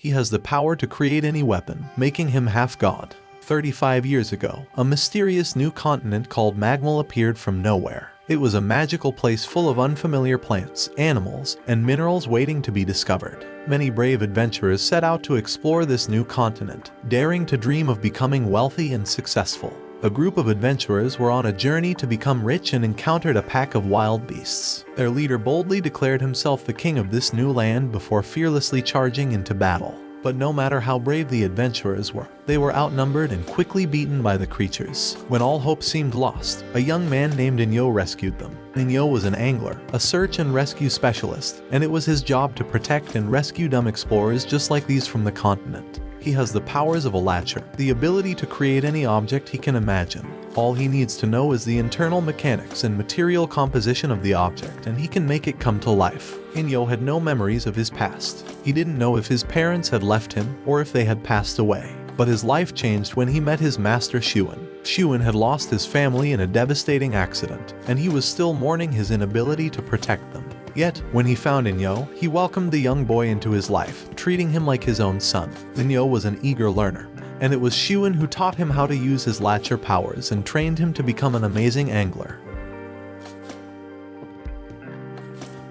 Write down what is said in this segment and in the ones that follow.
He has the power to create any weapon, making him half god. 35 years ago, a mysterious new continent called Magmal appeared from nowhere. It was a magical place full of unfamiliar plants, animals, and minerals waiting to be discovered. Many brave adventurers set out to explore this new continent, daring to dream of becoming wealthy and successful. A group of adventurers were on a journey to become rich and encountered a pack of wild beasts. Their leader boldly declared himself the king of this new land before fearlessly charging into battle. But no matter how brave the adventurers were, they were outnumbered and quickly beaten by the creatures. When all hope seemed lost, a young man named Inyo rescued them. Inyo was an angler, a search and rescue specialist, and it was his job to protect and rescue dumb explorers just like these from the continent. He has the powers of a latcher, the ability to create any object he can imagine. All he needs to know is the internal mechanics and material composition of the object, and he can make it come to life. Inyo had no memories of his past. He didn't know if his parents had left him or if they had passed away. But his life changed when he met his master Shuin. Shuin had lost his family in a devastating accident, and he was still mourning his inability to protect them. Yet, when he found Inyo, he welcomed the young boy into his life, treating him like his own son. Inyo was an eager learner, and it was Shuin who taught him how to use his latcher powers and trained him to become an amazing angler.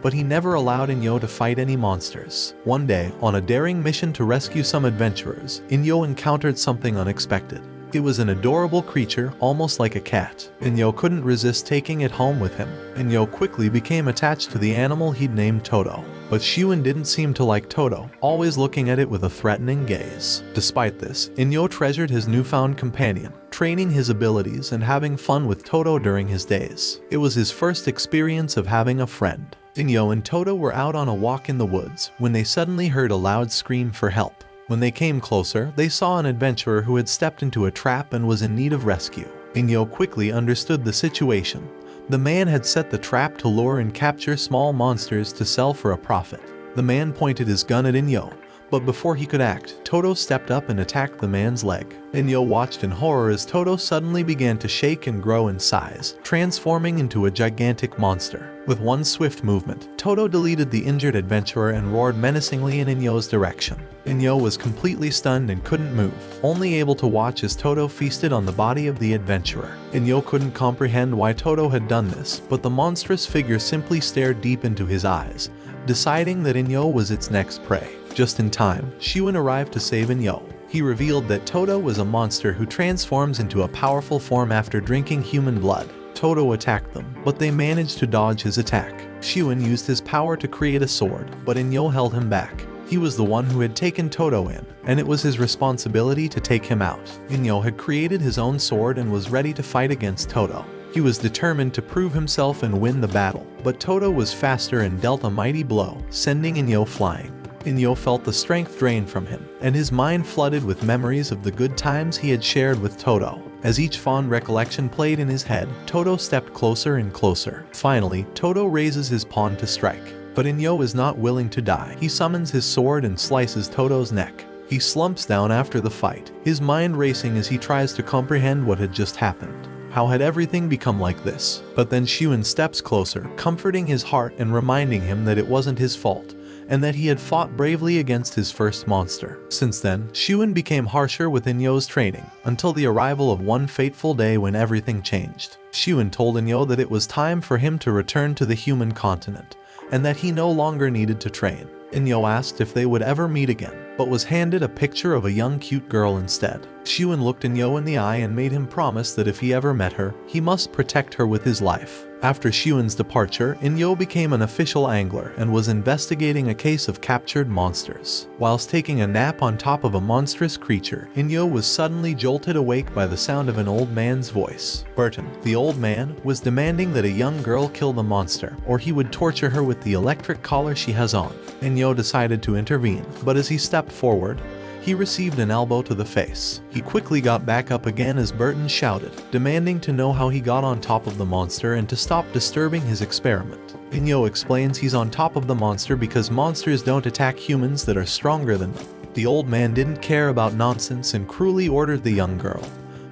But he never allowed Inyo to fight any monsters. One day, on a daring mission to rescue some adventurers, Inyo encountered something unexpected. It was an adorable creature, almost like a cat. Inyo couldn't resist taking it home with him. Inyo quickly became attached to the animal he'd named Toto. But Shuin didn't seem to like Toto, always looking at it with a threatening gaze. Despite this, Inyo treasured his newfound companion, training his abilities and having fun with Toto during his days. It was his first experience of having a friend. Inyo and Toto were out on a walk in the woods when they suddenly heard a loud scream for help. When they came closer, they saw an adventurer who had stepped into a trap and was in need of rescue. Inyo quickly understood the situation. The man had set the trap to lure and capture small monsters to sell for a profit. The man pointed his gun at Inyo, but before he could act, Toto stepped up and attacked the man's leg. Inyo watched in horror as Toto suddenly began to shake and grow in size, transforming into a gigantic monster. With one swift movement, Toto deleted the injured adventurer and roared menacingly in Inyo's direction. Inyo was completely stunned and couldn't move, only able to watch as Toto feasted on the body of the adventurer. Inyo couldn't comprehend why Toto had done this, but the monstrous figure simply stared deep into his eyes, deciding that Inyo was its next prey. Just in time, Shuin arrived to save Inyo. He revealed that Toto was a monster who transforms into a powerful form after drinking human blood. Toto attacked them, but they managed to dodge his attack. Shuin used his power to create a sword, but Inyo held him back. He was the one who had taken Toto in, and it was his responsibility to take him out. Inyo had created his own sword and was ready to fight against Toto. He was determined to prove himself and win the battle, but Toto was faster and dealt a mighty blow, sending Inyo flying. Inyo felt the strength drain from him, and his mind flooded with memories of the good times he had shared with Toto. As each fond recollection played in his head, Toto stepped closer and closer. Finally, Toto raises his pawn to strike. But Inyo is not willing to die. He summons his sword and slices Toto's neck. He slumps down after the fight, his mind racing as he tries to comprehend what had just happened. How had everything become like this? But then Shuin steps closer, comforting his heart and reminding him that it wasn't his fault, and that he had fought bravely against his first monster. Since then, Shuin became harsher with Inyo's training, until the arrival of one fateful day when everything changed. Shuin told Inyo that it was time for him to return to the human continent, and that he no longer needed to train. Inyo asked if they would ever meet again, but was handed a picture of a young cute girl instead. Shuin looked Inyo in the eye and made him promise that if he ever met her, he must protect her with his life. After Shuin's departure, Inyo became an official angler and was investigating a case of captured monsters. Whilst taking a nap on top of a monstrous creature, Inyo was suddenly jolted awake by the sound of an old man's voice. Burton, the old man, was demanding that a young girl kill the monster, or he would torture her with the electric collar she has on. Inyo decided to intervene, but as he stepped forward, he received an elbow to the face. He quickly got back up again as Burton shouted, demanding to know how he got on top of the monster and to stop disturbing his experiment. Inyo explains he's on top of the monster because monsters don't attack humans that are stronger than them. The old man didn't care about nonsense and cruelly ordered the young girl,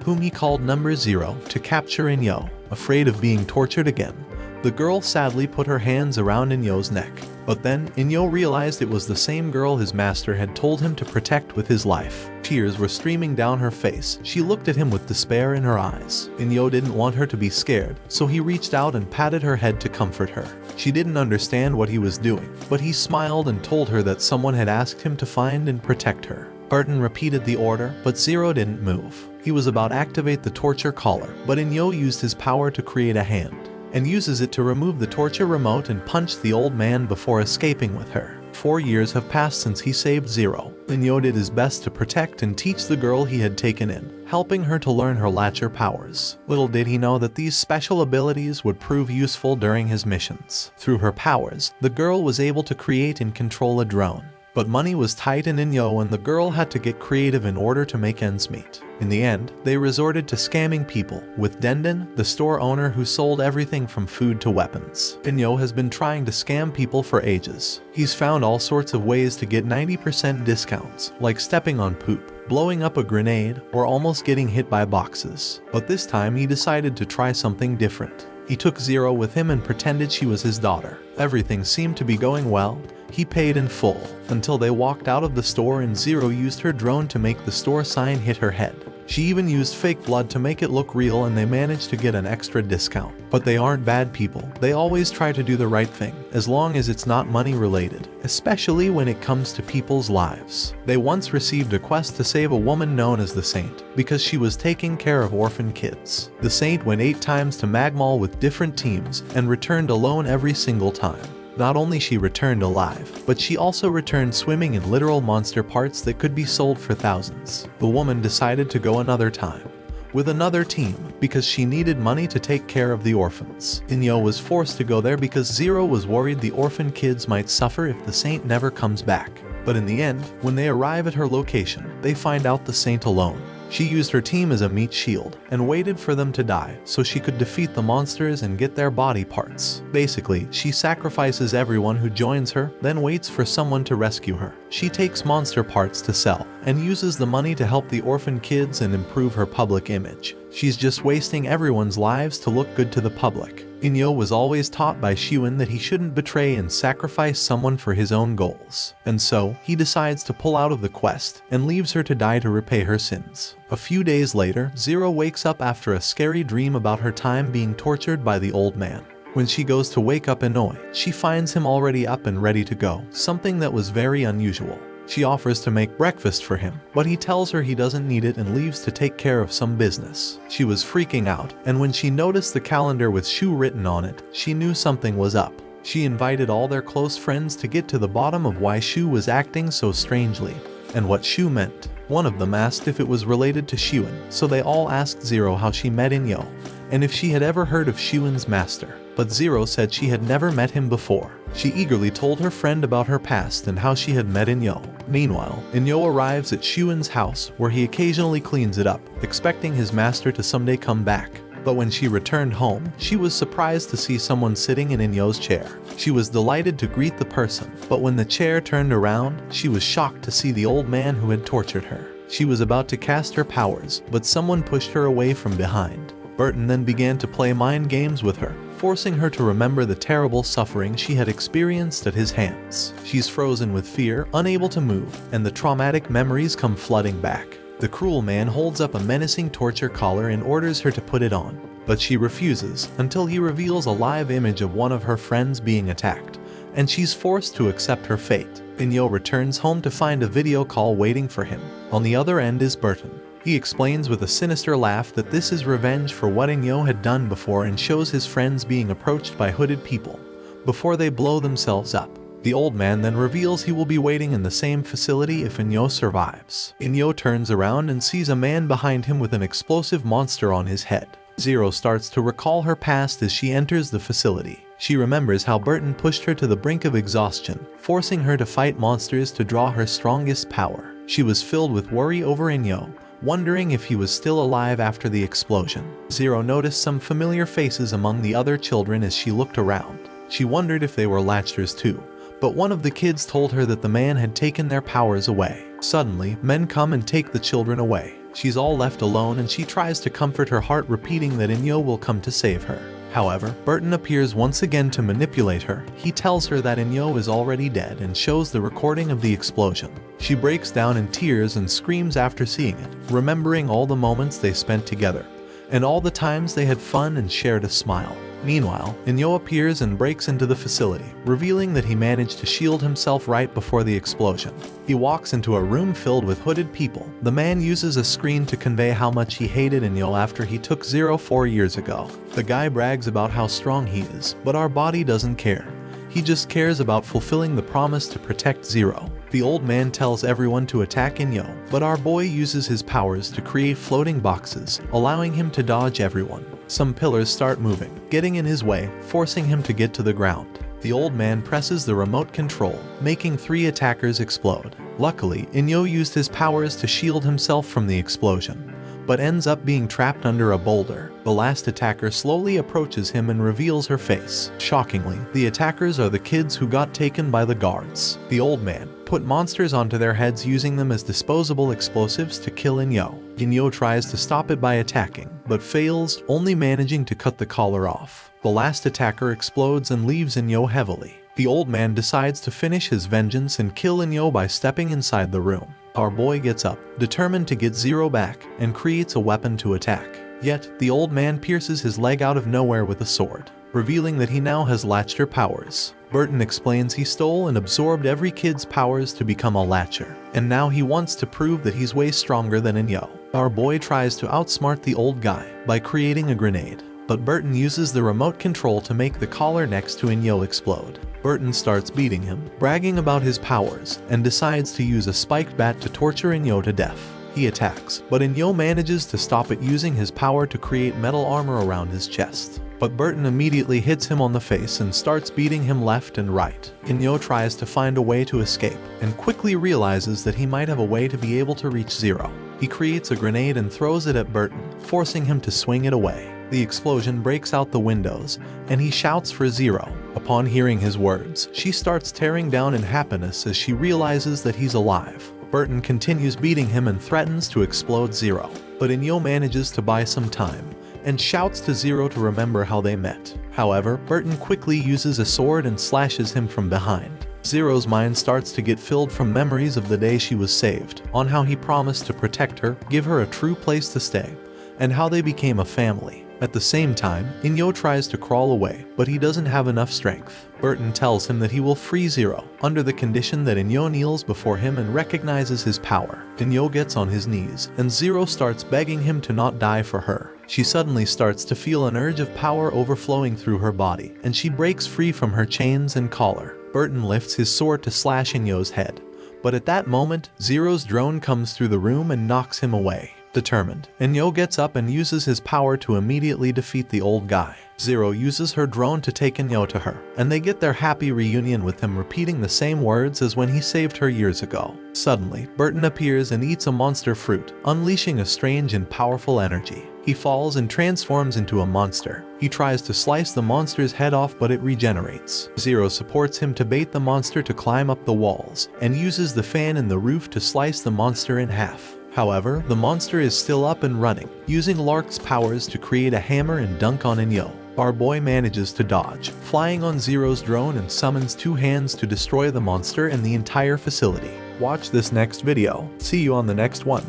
whom he called Number 0, to capture Inyo. Afraid of being tortured again, The girl sadly put her hands around Inyo's neck. But then, Inyo realized it was the same girl his master had told him to protect with his life. Tears were streaming down her face. She looked at him with despair in her eyes. Inyo didn't want her to be scared, so he reached out and patted her head to comfort her. She didn't understand what he was doing, but he smiled and told her that someone had asked him to find and protect her. Burton repeated the order, but Zero didn't move. He was about to activate the torture collar, but Inyo used his power to create a hand, and uses it to remove the torture remote and punch the old man before escaping with her. 4 years have passed since he saved Zero. Inyo did his best to protect and teach the girl he had taken in, helping her to learn her Latcher powers. Little did he know that these special abilities would prove useful during his missions. Through her powers, the girl was able to create and control a drone. But money was tight in Inyo and the girl had to get creative in order to make ends meet. In the end, they resorted to scamming people, with Denden, the store owner who sold everything from food to weapons. Inyo has been trying to scam people for ages. He's found all sorts of ways to get 90% discounts, like stepping on poop, blowing up a grenade, or almost getting hit by boxes. But this time he decided to try something different. He took Zero with him and pretended she was his daughter. Everything seemed to be going well. He paid in full, until they walked out of the store and Zero used her drone to make the store sign hit her head. She even used fake blood to make it look real and they managed to get an extra discount. But they aren't bad people. They always try to do the right thing, as long as it's not money related, especially when it comes to people's lives. They once received a quest to save a woman known as the Saint, because she was taking care of orphan kids. The Saint went 8 times to Magmall with different teams and returned alone every single time. Not only she returned alive, but she also returned swimming in literal monster parts that could be sold for thousands. The woman decided to go another time, with another team, because she needed money to take care of the orphans. Inyo was forced to go there because Zero was worried the orphan kids might suffer if the Saint never comes back. But in the end, when they arrive at her location, they find out the Saint alone. She used her team as a meat shield and waited for them to die so she could defeat the monsters and get their body parts. Basically, she sacrifices everyone who joins her, then waits for someone to rescue her. She takes monster parts to sell and uses the money to help the orphan kids and improve her public image. She's just wasting everyone's lives to look good to the public. Inyo was always taught by Xiuan that he shouldn't betray and sacrifice someone for his own goals. And so, he decides to pull out of the quest and leaves her to die to repay her sins. A few days later, Zero wakes up after a scary dream about her time being tortured by the old man. When she goes to wake up Inoi, she finds him already up and ready to go, something that was very unusual. She offers to make breakfast for him, but he tells her he doesn't need it and leaves to take care of some business. She was freaking out, and when she noticed the calendar with Shu written on it, she knew something was up. She invited all their close friends to get to the bottom of why Shu was acting so strangely, and what Shu meant. One of them asked if it was related to Xiuan, so they all asked Zero how she met Inyo, and if she had ever heard of Xiuan's master. But Zero said she had never met him before. She eagerly told her friend about her past and how she had met Inyo. Meanwhile, Inyo arrives at Xiuan's house, where he occasionally cleans it up, expecting his master to someday come back. But when she returned home, she was surprised to see someone sitting in Inyo's chair. She was delighted to greet the person, but when the chair turned around, she was shocked to see the old man who had tortured her. She was about to cast her powers, but someone pushed her away from behind. Burton then began to play mind games with her, forcing her to remember the terrible suffering she had experienced at his hands. She's frozen with fear, unable to move, and the traumatic memories come flooding back. The cruel man holds up a menacing torture collar and orders her to put it on, but she refuses until he reveals a live image of one of her friends being attacked, and she's forced to accept her fate. Inyo returns home to find a video call waiting for him. On the other end is Burton. He explains with a sinister laugh that this is revenge for what Inyo had done before and shows his friends being approached by hooded people before they blow themselves up. The old man then reveals he will be waiting in the same facility if Inyo survives. Inyo turns around and sees a man behind him with an explosive monster on his head. Zero starts to recall her past as she enters the facility. She remembers how Burton pushed her to the brink of exhaustion, forcing her to fight monsters to draw her strongest power. She was filled with worry over Inyo, wondering if he was still alive after the explosion. Zero noticed some familiar faces among the other children as she looked around. She wondered if they were Latchers too, but one of the kids told her that the man had taken their powers away. Suddenly, men come and take the children away. She's all left alone and she tries to comfort her heart, repeating that Inyo will come to save her. However, Burton appears once again to manipulate her. He tells her that Inyo is already dead and shows the recording of the explosion. She breaks down in tears and screams after seeing it, remembering all the moments they spent together, and all the times they had fun and shared a smile. Meanwhile, Inyo appears and breaks into the facility, revealing that he managed to shield himself right before the explosion. He walks into a room filled with hooded people. The man uses a screen to convey how much he hated Inyo after he took Zero 4 years ago. The guy brags about how strong he is, but our body doesn't care. He just cares about fulfilling the promise to protect Zero. The old man tells everyone to attack Inyo, but our boy uses his powers to create floating boxes, allowing him to dodge everyone. Some pillars start moving, getting in his way, forcing him to get to the ground. The old man presses the remote control, making 3 attackers explode. Luckily, Inyo used his powers to shield himself from the explosion, but ends up being trapped under a boulder. The last attacker slowly approaches him and reveals her face. Shockingly, the attackers are the kids who got taken by the guards. The old man put monsters onto their heads using them as disposable explosives to kill Inyo. Inyo tries to stop it by attacking, but fails, only managing to cut the collar off. The last attacker explodes and leaves Inyo heavily. The old man decides to finish his vengeance and kill Inyo by stepping inside the room. Our boy gets up, determined to get Zero back, and creates a weapon to attack. Yet, the old man pierces his leg out of nowhere with a sword, revealing that he now has Latcher powers. Burton explains he stole and absorbed every kid's powers to become a Latcher, and now he wants to prove that he's way stronger than Inyo. Our boy tries to outsmart the old guy by creating a grenade, but Burton uses the remote control to make the collar next to Inyo explode. Burton starts beating him, bragging about his powers, and decides to use a spiked bat to torture Inyo to death. He attacks, but Inyo manages to stop it using his power to create metal armor around his chest. But Burton immediately hits him on the face and starts beating him left and right. Inyo tries to find a way to escape, and quickly realizes that he might have a way to be able to reach Zero. He creates a grenade and throws it at Burton, forcing him to swing it away. The explosion breaks out the windows, and he shouts for Zero. Upon hearing his words, she starts tearing down in happiness as she realizes that he's alive. Burton continues beating him and threatens to explode Zero, but Inyo manages to buy some time, and shouts to Zero to remember how they met. However, Burton quickly uses a sword and slashes him from behind. Zero's mind starts to get filled from memories of the day she was saved, on how he promised to protect her, give her a true place to stay, and how they became a family. At the same time, Inyo tries to crawl away, but he doesn't have enough strength. Burton tells him that he will free Zero, under the condition that Inyo kneels before him and recognizes his power. Inyo gets on his knees, and Zero starts begging him to not die for her. She suddenly starts to feel an urge of power overflowing through her body, and she breaks free from her chains and collar. Burton lifts his sword to slash Inyo's head, but at that moment, Zero's drone comes through the room and knocks him away. Determined, Inyo gets up and uses his power to immediately defeat the old guy. Zero uses her drone to take Inyo to her, and they get their happy reunion with him repeating the same words as when he saved her years ago. Suddenly, Burton appears and eats a monster fruit, unleashing a strange and powerful energy. He falls and transforms into a monster. He tries to slice the monster's head off, but it regenerates. Zero supports him to bait the monster to climb up the walls, and uses the fan in the roof to slice the monster in half. However, the monster is still up and running, using Lark's powers to create a hammer and dunk on Inyo. Our boy manages to dodge, flying on Zero's drone, and summons 2 hands to destroy the monster and the entire facility. Watch this next video. See you on the next one.